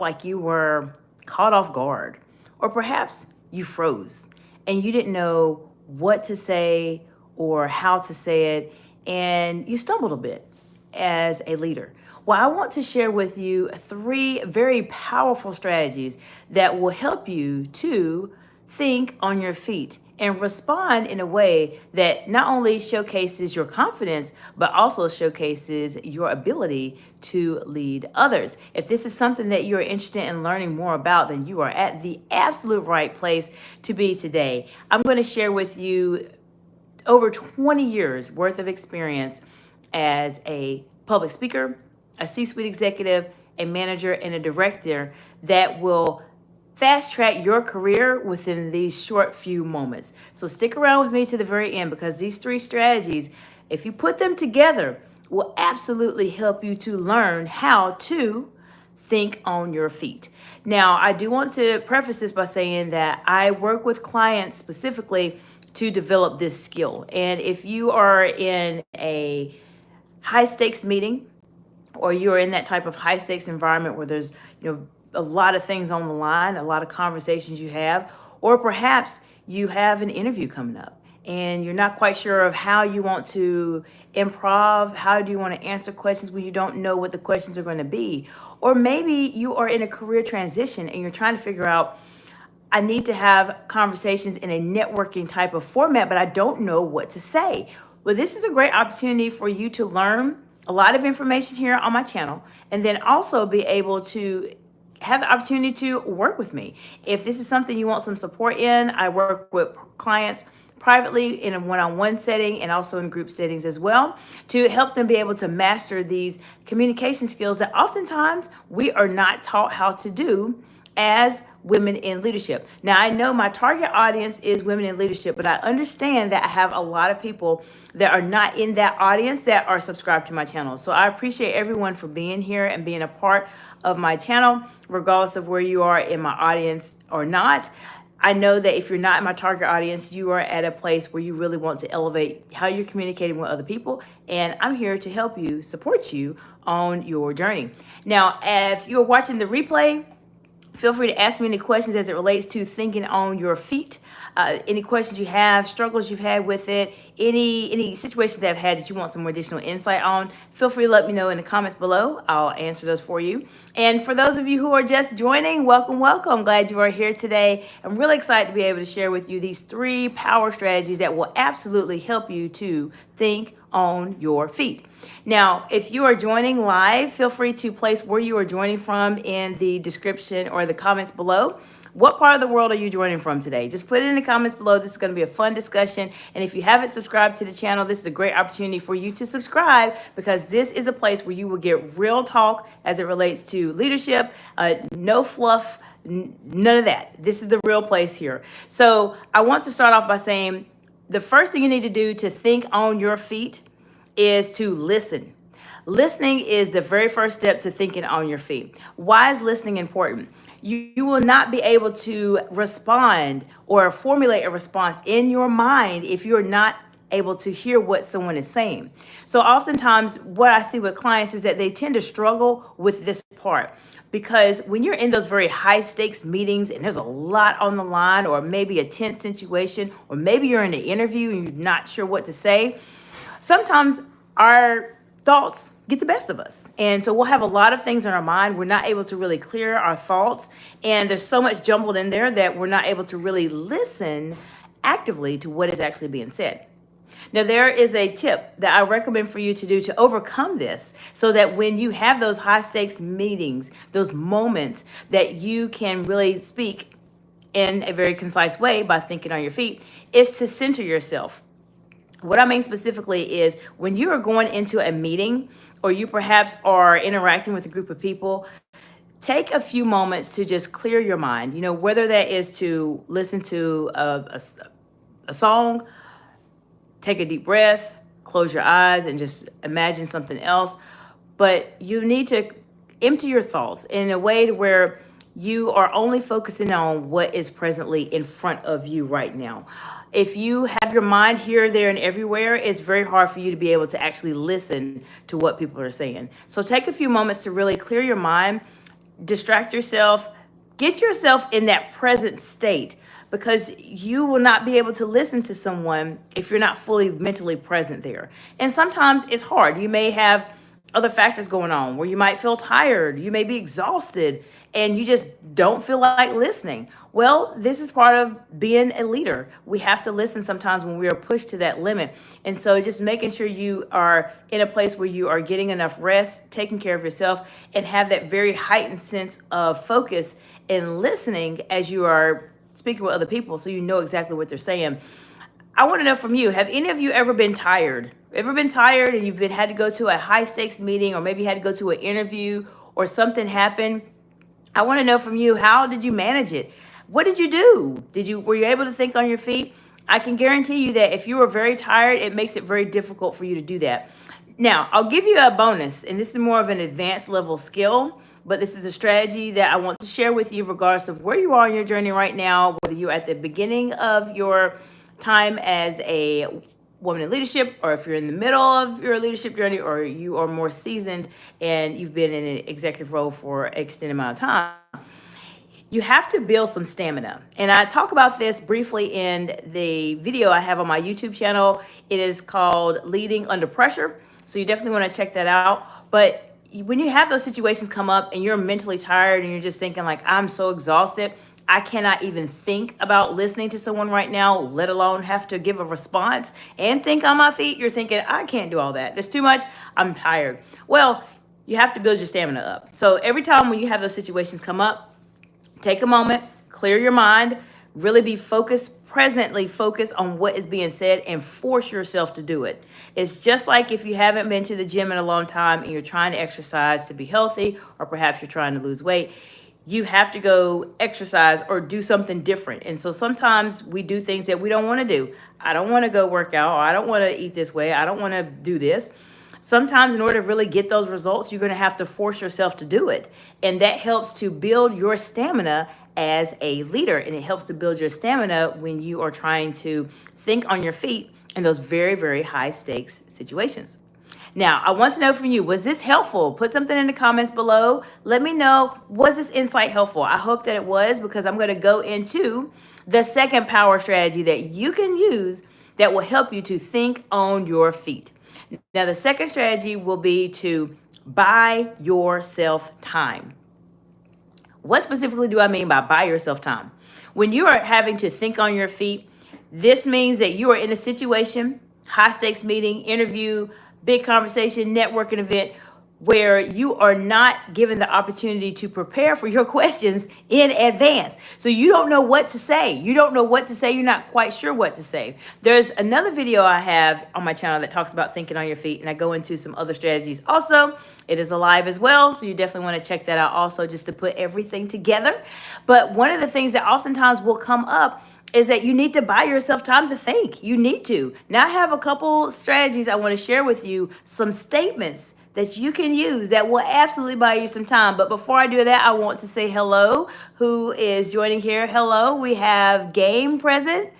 like you were caught off guard, or perhaps you froze and you didn't know what to say or how to say it, and you stumbled a bit as a leader. Well, I want to share with you three very powerful strategies that will help you to think on your feet and respond in a way that not only showcases your confidence, but also showcases your ability to lead others. If this is something that you're interested in learning more about, then you are at the absolute right place to be today. I'm going to share with you over 20 years worth of experience as a public speaker, a C-suite executive, a manager, and a director that will fast track your career within these short few moments. So stick around with me to the very end, because these three strategies, if you put them together, will absolutely help you to learn how to think on your feet. Now, I do want to preface this by saying that I work with clients specifically to develop this skill. And if you are in a high stakes meeting, or you're in that type of high stakes environment where there's, a lot of things on the line, a lot of conversations you have, or perhaps you have an interview coming up and you're not quite sure of how you want to improv, how do you want to answer questions when you don't know what the questions are going to be, or maybe you are in a career transition and you're trying to figure out, I need to have conversations in a networking type of format, but I don't know what to say. Well, this is a great opportunity for you to learn a lot of information here on my channel, and then also be able to have the opportunity to work with me. If this is something you want some support in, I work with clients privately in a one-on-one setting and also in group settings as well, to help them be able to master these communication skills that oftentimes we are not taught how to do as women in leadership. Now, I know my target audience is women in leadership, but I understand that I have a lot of people that are not in that audience that are subscribed to my channel. So I appreciate everyone for being here and being a part of my channel, regardless of where you are in my audience or not. I know that if you're not in my target audience, you are at a place where you really want to elevate how you're communicating with other people. And I'm here to help you, support you on your journey. Now, if you're watching the replay, feel free to ask me any questions as it relates to thinking on your feet. Any questions you have, struggles you've had with it, any situations that I've had that you want some more additional insight on, feel free to let me know in the comments below. I'll answer those for you. And for those of you who are just joining, welcome, welcome. I'm glad you are here today. I'm really excited to be able to share with you these three power strategies that will absolutely help you to think on your feet. Now, if you are joining live, feel free to place where you are joining from in the description or the comments below. What part of the world are you joining from today? Just put it in the comments below. This is going to be a fun discussion. And if you haven't subscribed to the channel, this is a great opportunity for you to subscribe, because this is a place where you will get real talk as it relates to leadership. No fluff, none of that. This is the real place here. So I want to start off by saying the first thing you need to do to think on your feet is to listen. Listening is the very first step to thinking on your feet. Why is listening important? You will not be able to respond or formulate a response in your mind if you're not able to hear what someone is saying. So oftentimes what I see with clients is that they tend to struggle with this part, because when you're in those very high stakes meetings and there's a lot on the line, or maybe a tense situation, or maybe you're in an interview and you're not sure what to say, sometimes our thoughts get the best of us. And so we'll have a lot of things in our mind. We're not able to really clear our thoughts. And there's so much jumbled in there that we're not able to really listen actively to what is actually being said. Now, there is a tip that I recommend for you to do to overcome this, so that when you have those high stakes meetings, those moments, that you can really speak in a very concise way by thinking on your feet, is to center yourself. What I mean specifically is when you are going into a meeting, or you perhaps are interacting with a group of people, take a few moments to just clear your mind. Whether that is to listen to a song, take a deep breath, close your eyes, and just imagine something else. But you need to empty your thoughts in a way to where you are only focusing on what is presently in front of you right now. If you have your mind here, there, and everywhere, it's very hard for you to be able to actually listen to what people are saying. So take a few moments to really clear your mind, distract yourself, get yourself in that present state, because you will not be able to listen to someone if you're not fully mentally present there. And sometimes it's hard. You may have other factors going on where you might feel tired, you may be exhausted, and you just don't feel like listening. Well, this is part of being a leader. We have to listen sometimes when we are pushed to that limit. And so just making sure you are in a place where you are getting enough rest, taking care of yourself, and have that very heightened sense of focus and listening as you are speaking with other people, so you know exactly what they're saying. I want to know from you, have any of you ever been tired? Ever been tired and had to go to a high stakes meeting, or maybe had to go to an interview, or something happened? I want to know from you, how did you manage it? What did you do? Were you able to think on your feet? I can guarantee you that if you are very tired, it makes it very difficult for you to do that. Now, I'll give you a bonus, and this is more of an advanced level skill, but this is a strategy that I want to share with you regardless of where you are in your journey right now, whether you're at the beginning of your time as a woman in leadership, or if you're in the middle of your leadership journey, or you are more seasoned and you've been in an executive role for an extended amount of time. You have to build some stamina. And I talk about this briefly in the video I have on my YouTube channel. It is called Leading Under Pressure. So you definitely want to check that out. But when you have those situations come up and you're mentally tired and you're just thinking like, I'm so exhausted, I cannot even think about listening to someone right now, let alone have to give a response and think on my feet. You're thinking, I can't do all that. There's too much. I'm tired. Well, you have to build your stamina up. So every time when you have those situations come up, take a moment, clear your mind, really be focused, presently focus on what is being said, and force yourself to do it. It's just like if you haven't been to the gym in a long time and you're trying to exercise to be healthy, or perhaps you're trying to lose weight. You have to go exercise or do something different. And so sometimes we do things that we don't want to do. I don't want to go work out, or I don't want to eat this way, I don't want to do this. Sometimes in order to really get those results, you're going to have to force yourself to do it. And that helps to build your stamina as a leader. And it helps to build your stamina when you are trying to think on your feet in those very, very high stakes situations. Now, I want to know from you, was this helpful? Put something in the comments below. Let me know, was this insight helpful? I hope that it was, because I'm going to go into the second power strategy that you can use that will help you to think on your feet. Now, the second strategy will be to buy yourself time. What specifically do I mean by buy yourself time? When you are having to think on your feet, this means that you are in a situation, high stakes meeting, interview, big conversation, networking event, where you are not given the opportunity to prepare for your questions in advance. So you don't know what to say. You don't know what to say. You're not quite sure what to say. There's another video I have on my channel that talks about thinking on your feet, and I go into some other strategies also. It is alive as well, so you definitely want to check that out also, just to put everything together. But one of the things that oftentimes will come up is that you need to buy yourself time to think. You need to. Now, I have a couple strategies I want to share with you, some statements that you can use that will absolutely buy you some time. But before I do that, I want to say hello. Who is joining here? Hello, we have Game present.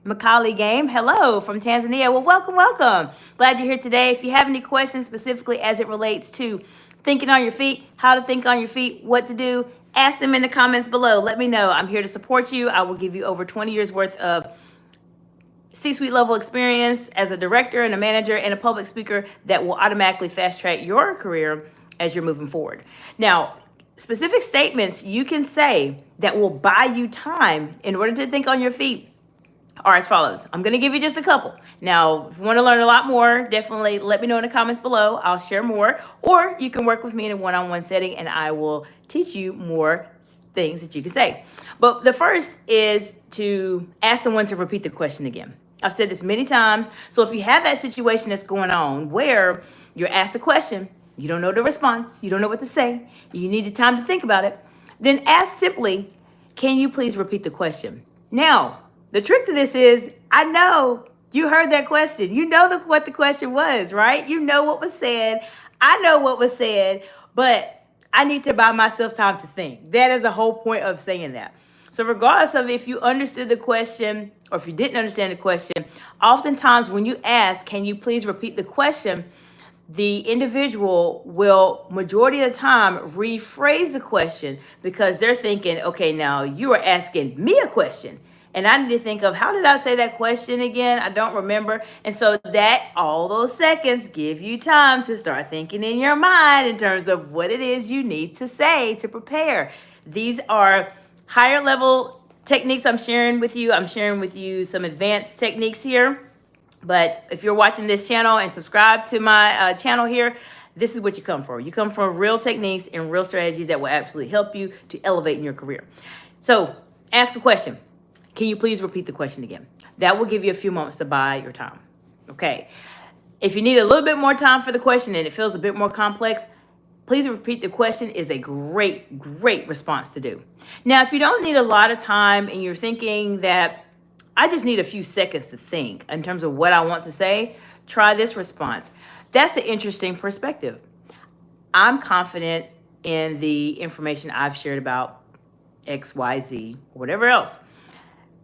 Makali Game, hello from Tanzania. Well, welcome, welcome. Glad you're here today. If you have any questions specifically as it relates to thinking on your feet, how to think on your feet, what to do, ask them in the comments below. Let me know. I'm here to support you. I will give you over 20 years worth of C-suite level experience as a director and a manager and a public speaker that will automatically fast track your career as you're moving forward. Now, specific statements you can say that will buy you time in order to think on your feet are as follows. I'm going to give you just a couple. Now, if you want to learn a lot more, definitely let me know in the comments below. I'll share more, or you can work with me in a one-on-one setting and I will teach you more things that you can say. But the first is to ask someone to repeat the question again. I've said this many times. So if you have that situation that's going on where you're asked a question, you don't know the response, you don't know what to say, you need the time to think about it, then ask simply, can you please repeat the question? Now, the trick to this is, I know you heard that question. You know what the question was, right? You know what was said. I know what was said, but I need to buy myself time to think. That is the whole point of saying that. So regardless of if you understood the question or if you didn't understand the question, oftentimes when you ask, can you please repeat the question, the individual will, majority of the time, rephrase the question because they're thinking, okay, now you are asking me a question. And I need to think of, how did I say that question again? I don't remember. And so that all those seconds give you time to start thinking in your mind in terms of what it is you need to say to prepare. These are higher level techniques I'm sharing with you. I'm sharing with you some advanced techniques here. But if you're watching this channel and subscribe to my channel here, this is what you come for. You come for real techniques and real strategies that will absolutely help you to elevate in your career. So ask a question. Can you please repeat the question again? That will give you a few moments to buy your time. Okay. If you need a little bit more time for the question and it feels a bit more complex, please repeat the question is a great, great response to do. Now, if you don't need a lot of time and you're thinking that I just need a few seconds to think in terms of what I want to say, try this response. That's the interesting perspective. I'm confident in the information I've shared about X, Y, Z, whatever else.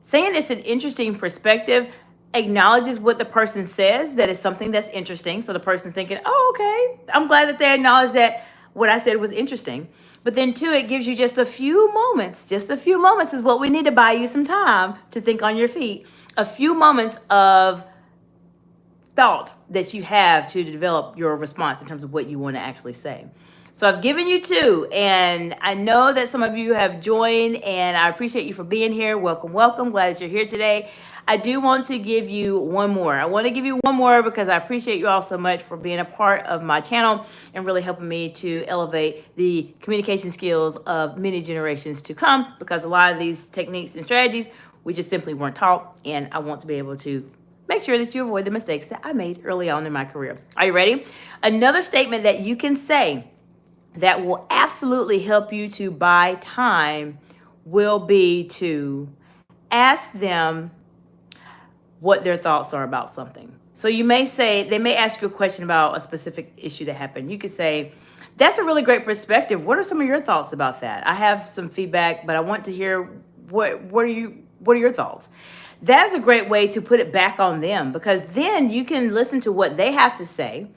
Saying it's an interesting perspective acknowledges what the person says, that is something that's interesting. So the person's thinking, oh, okay, I'm glad that they acknowledged that what I said was interesting. But then two, it gives you just a few moments is what we need to buy you some time to think on your feet. A few moments of thought that you have to develop your response in terms of what you want to actually say. So I've given you two, and I know that some of you have joined, and I appreciate you for being here. Welcome, welcome. Glad that you're here today. I do want to give you one more. I want to give you one more because I appreciate you all so much for being a part of my channel and really helping me to elevate the communication skills of many generations to come, because a lot of these techniques and strategies we just simply weren't taught, and I want to be able to make sure that you avoid the mistakes that I made early on in my career. Are you ready? Another statement that you can say that will absolutely help you to buy time will be to ask them what their thoughts are about something. So you may say, they may ask you a question about a specific issue that happened. You could say, that's a really great perspective. What are some of your thoughts about that? I have some feedback, but I want to hear what are your thoughts? That's a great way to put it back on them, because then you can listen to what they have to say,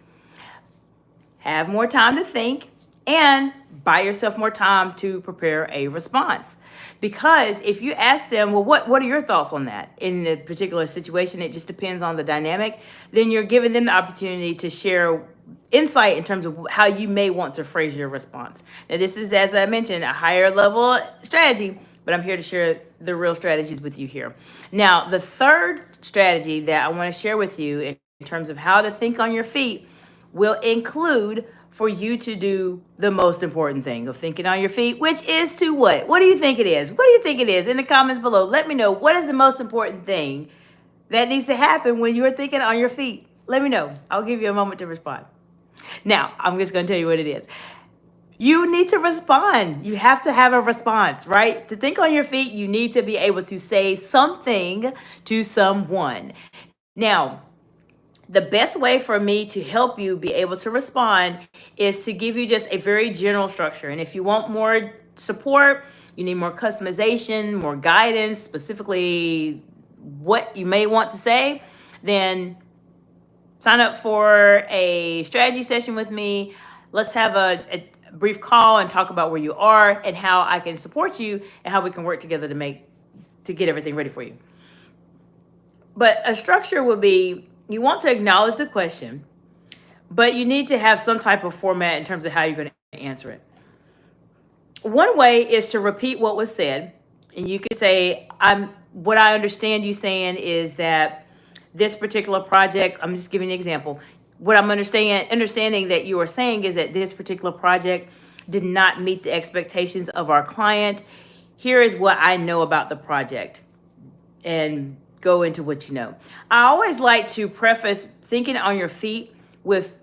have more time to think, and buy yourself more time to prepare a response. Because if you ask them, well, what are your thoughts on that in the particular situation? It just depends on the dynamic. Then you're giving them the opportunity to share insight in terms of how you may want to phrase your response. Now, this is, as I mentioned, a higher level strategy, but I'm here to share the real strategies with you here. Now, the third strategy that I want to share with you in terms of how to think on your feet will include for you to do the most important thing of thinking on your feet, which is to what? What do you think it is? What do you think it is? In the comments below, let me know, what is the most important thing that needs to happen when you're thinking on your feet? Let me know. I'll give you a moment to respond. Now, I'm just going to tell you what it is. You need to respond. You have to have a response, right? To think on your feet, you need to be able to say something to someone. Now, the best way for me to help you be able to respond is to give you just a very general structure. And if you want more support, you need more customization, more guidance, specifically what you may want to say, then sign up for a strategy session with me. Let's have a brief call and talk about where you are and how I can support you and how we can work together to get everything ready for you. But a structure would be, you want to acknowledge the question, but you need to have some type of format in terms of how you're going to answer it. One way is to repeat what was said, and you could say, what I understand you saying is that this particular project, I'm just giving you an example. What I'm understanding that you are saying is that this particular project did not meet the expectations of our client. Here is what I know about the project, and go into what you know. I always like to preface thinking on your feet with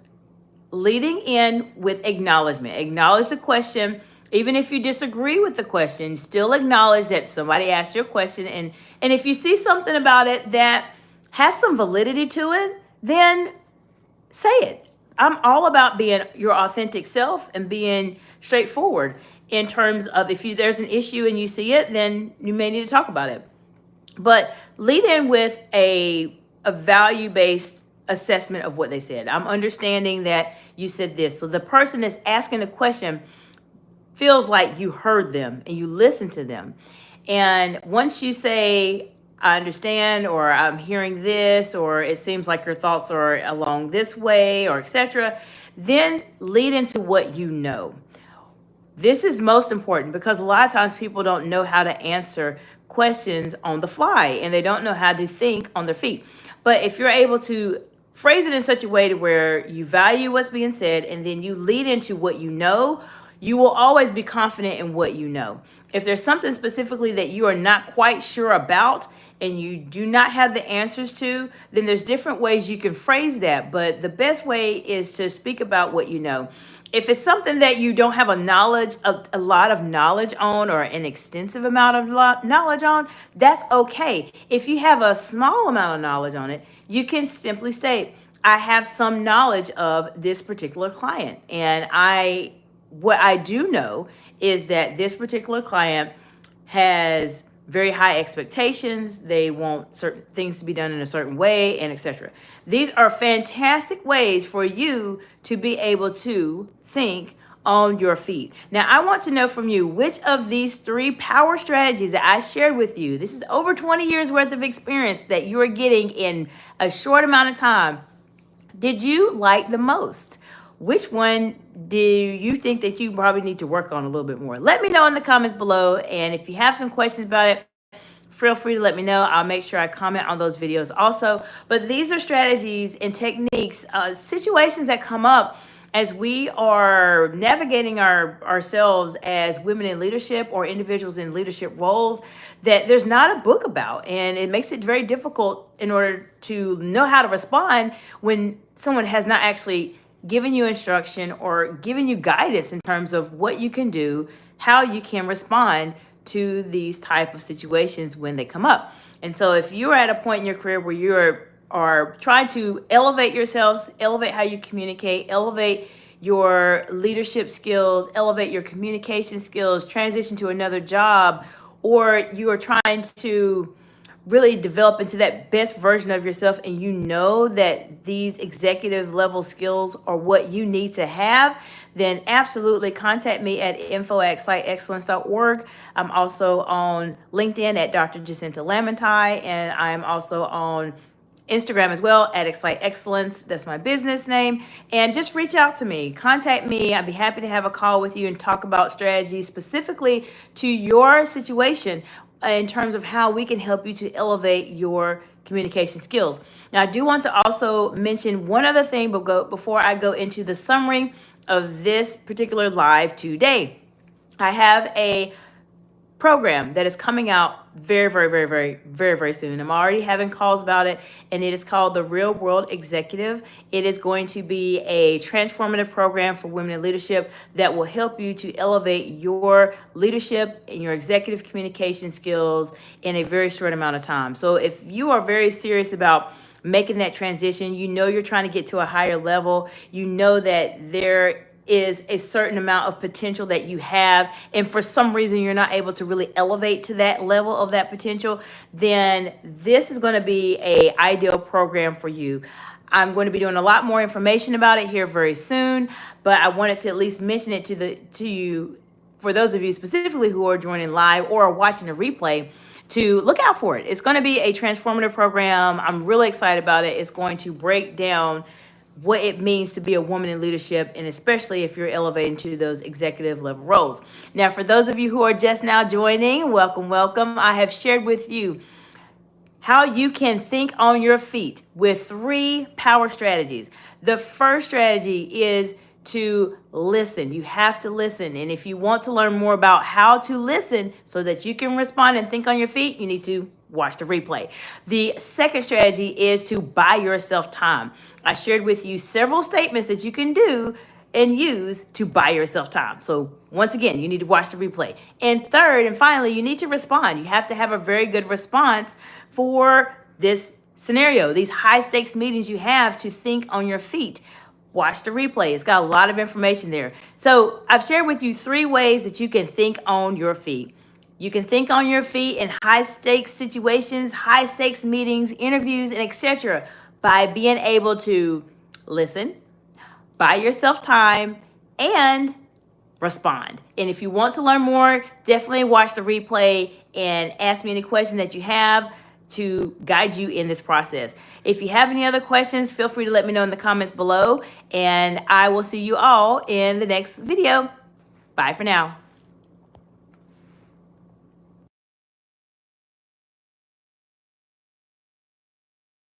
leading in with acknowledgement. Acknowledge the question. Even if you disagree with the question, still acknowledge that somebody asked you a question. And if you see something about it that has some validity to it, then say it. I'm all about being your authentic self and being straightforward in terms of, if there's an issue and you see it, then you may need to talk about it. But lead in with a value-based assessment of what they said. I'm understanding that you said this. So the person that's asking the question feels like you heard them and you listened to them. And once you say, I understand, or I'm hearing this, or it seems like your thoughts are along this way, or etc., then lead into what you know. This is most important because a lot of times people don't know how to answer questions on the fly and they don't know how to think on their feet. But if you're able to phrase it in such a way to where you value what's being said and then you lead into what you know, you will always be confident in what you know. If there's something specifically that you are not quite sure about and you do not have the answers to, then there's different ways you can phrase that. But the best way is to speak about what you know. If it's something that you don't have a lot of knowledge on, or an extensive amount of knowledge on, that's okay. If you have a small amount of knowledge on it, you can simply state, I have some knowledge of this particular client. And what I do know is that this particular client has very high expectations. They want certain things to be done in a certain way, and etc. These are fantastic ways for you to be able to think on your feet. Now, I want to know from you, which of these 3 power strategies that I shared with you, this is over 20 years worth of experience that you are getting in a short amount of time, did you like the most? Which one do you think that you probably need to work on a little bit more? Let me know in the comments below. And if you have some questions about it, feel free to let me know. I'll make sure I comment on those videos also. But these are strategies and techniques, situations that come up as we are navigating ourselves as women in leadership or individuals in leadership roles that there's not a book about. And it makes it very difficult in order to know how to respond when someone has not actually given you instruction or given you guidance in terms of what you can do, how you can respond to these type of situations when they come up. And so if you're at a point in your career where you are trying to elevate yourselves, elevate how you communicate, elevate your leadership skills, elevate your communication skills, transition to another job, or you are trying to really develop into that best version of yourself, and you know that these executive level skills are what you need to have, then absolutely contact me at info@exciteexcellence.org. I'm also on LinkedIn at Dr. Jacinta Lamantai, and I'm also on Instagram as well at Excite Excellence. That's my business name. And just reach out to me, contact me. I'd be happy to have a call with you and talk about strategies specifically to your situation in terms of how we can help you to elevate your communication skills. Now, I do want to also mention one other thing before I go into the summary of this particular live today. I have a program that is coming out very soon. I'm already having calls about it, and it is called the Real World Executive. It is going to be a transformative program for women in leadership that will help you to elevate your leadership and your executive communication skills in a very short amount of time. So if you are very serious about making that transition, you know you're trying to get to a higher level, you know that there is a certain amount of potential that you have, and for some reason you're not able to really elevate to that level of that potential, then this is going to be an ideal program for you. I'm going to be doing a lot more information about it here very soon, but I wanted to at least mention it to you, for those of you specifically who are joining live or are watching a replay, to look out for it. It's going to be a transformative program. I'm really excited about it. It's going to break down what it means to be a woman in leadership, and especially if you're elevating to those executive level roles. Now, for those of you who are just now joining, welcome. I have shared with you how you can think on your feet with 3 power strategies. The first strategy is to listen. You have to listen. And if you want to learn more about how to listen so that you can respond and think on your feet, you need to watch the replay. The second strategy is to buy yourself time. I shared with you several statements that you can do and use to buy yourself time. So once again, you need to watch the replay. And third and finally, you need to respond. You have to have a very good response for this scenario, these high stakes meetings you have to think on your feet. Watch the replay. It's got a lot of information there. So I've shared with you 3 ways that you can think on your feet. You can think on your feet in high stakes situations, high stakes meetings, interviews, and etc. by being able to listen, buy yourself time, and respond. And if you want to learn more, definitely watch the replay and ask me any questions that you have to guide you in this process. If you have any other questions, feel free to let me know in the comments below, and I will see you all in the next video. Bye for now.